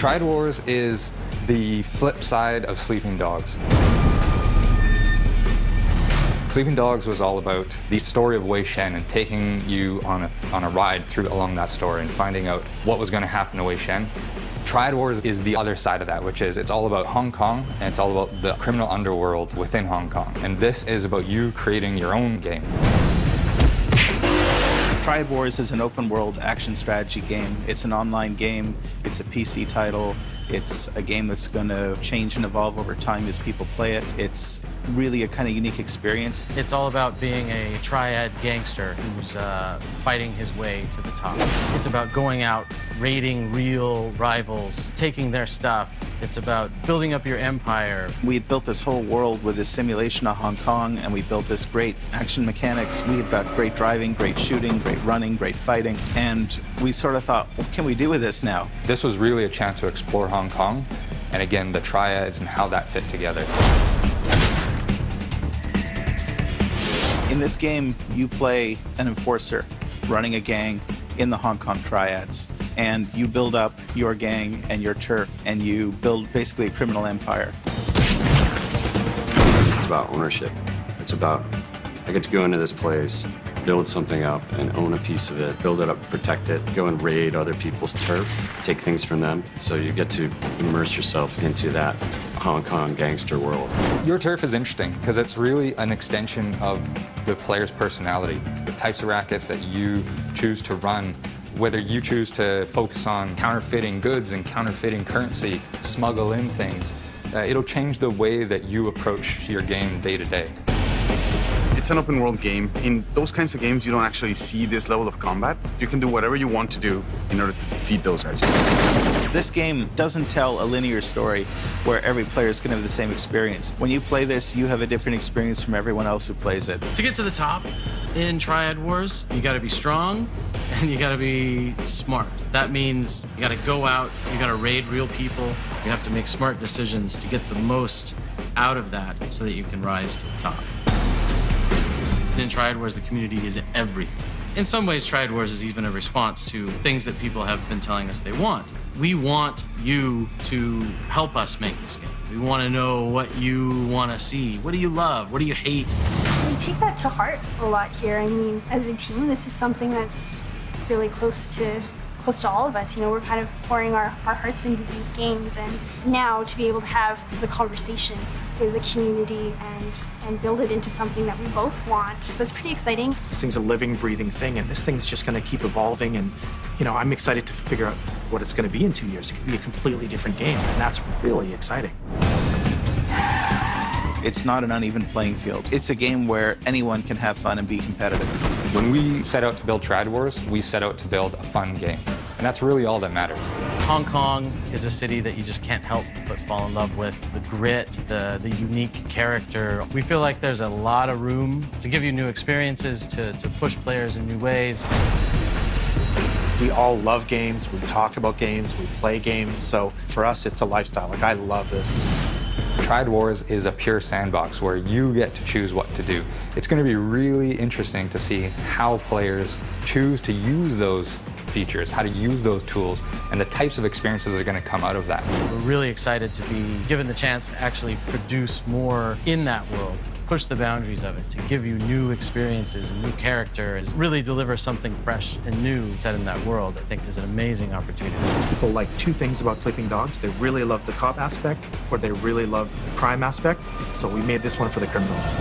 Triad Wars is the flip side of Sleeping Dogs. Sleeping Dogs was all about the story of Wei Shen and taking you on a ride along that story and finding out what was going to happen to Wei Shen. Triad Wars is the other side of that, which is it's all about Hong Kong and it's all about the criminal underworld within Hong Kong. And this is about you creating your own game. Triad Wars is an open-world action strategy game. It's an online game. It's a PC title. It's a game that's going to change and evolve over time as people play it. It's really a kind of unique experience. It's all about being a triad gangster who's fighting his way to the top. It's about going out, raiding real rivals, taking their stuff. It's about building up your empire. We had built this whole world with this simulation of Hong Kong, and we built this great action mechanics. We had got great driving, great shooting, great running, great fighting, and we sort of thought, what can we do with this now? This was really a chance to explore Hong Kong, and again, the triads and how that fit together. In this game, you play an enforcer running a gang in the Hong Kong triads, and you build up your gang and your turf, and you build basically a criminal empire. It's about ownership. It's about, I get to go into this place, build something up and own a piece of it, build it up, protect it, go and raid other people's turf, take things from them. So you get to immerse yourself into that Hong Kong gangster world. Your turf is interesting because it's really an extension of the player's personality. The types of rackets that you choose to run, whether you choose to focus on counterfeiting goods and counterfeiting currency, smuggle in things, it'll change the way that you approach your game day to day. It's an open world game. In those kinds of games, you don't actually see this level of combat. You can do whatever you want to do in order to defeat those guys. This game doesn't tell a linear story where every player is going to have the same experience. When you play this, you have a different experience from everyone else who plays it. To get to the top in Triad Wars, you gotta be strong and you gotta be smart. That means you gotta go out, you gotta raid real people, you have to make smart decisions to get the most out of that so that you can rise to the top. In Triad Wars, the community is everything. In some ways, Triad Wars is even a response to things that people have been telling us they want. We want you to help us make this game. We want to know what you want to see. What do you love? What do you hate? We take that to heart a lot here. I mean, as a team, this is something that's really close to all of us. You know, we're kind of pouring our hearts into these games, and now to be able to have the conversation with the community and build it into something that we both want, that's pretty exciting. This thing's a living, breathing thing, and this thing's just going to keep evolving, and you know, I'm excited to figure out what it's going to be in 2 years. It could be a completely different game, and that's really exciting. It's not an uneven playing field. It's a game where anyone can have fun and be competitive. When we set out to build Triad Wars, we set out to build a fun game. And that's really all that matters. Hong Kong is a city that you just can't help but fall in love with. The grit, the unique character. We feel like there's a lot of room to give you new experiences, to push players in new ways. We all love games, we talk about games, we play games, so for us it's a lifestyle. Like, I love this. Triad Wars is a pure sandbox where you get to choose what to do. It's going to be really interesting to see how players choose to use those features, how to use those tools, and the types of experiences that are going to come out of that. We're really excited to be given the chance to actually produce more in that world, to push the boundaries of it, to give you new experiences and new characters, really deliver something fresh and new set in that world. I think is an amazing opportunity. People like two things about Sleeping Dogs. They really love the cop aspect, or they really love the crime aspect. So we made this one for the criminals.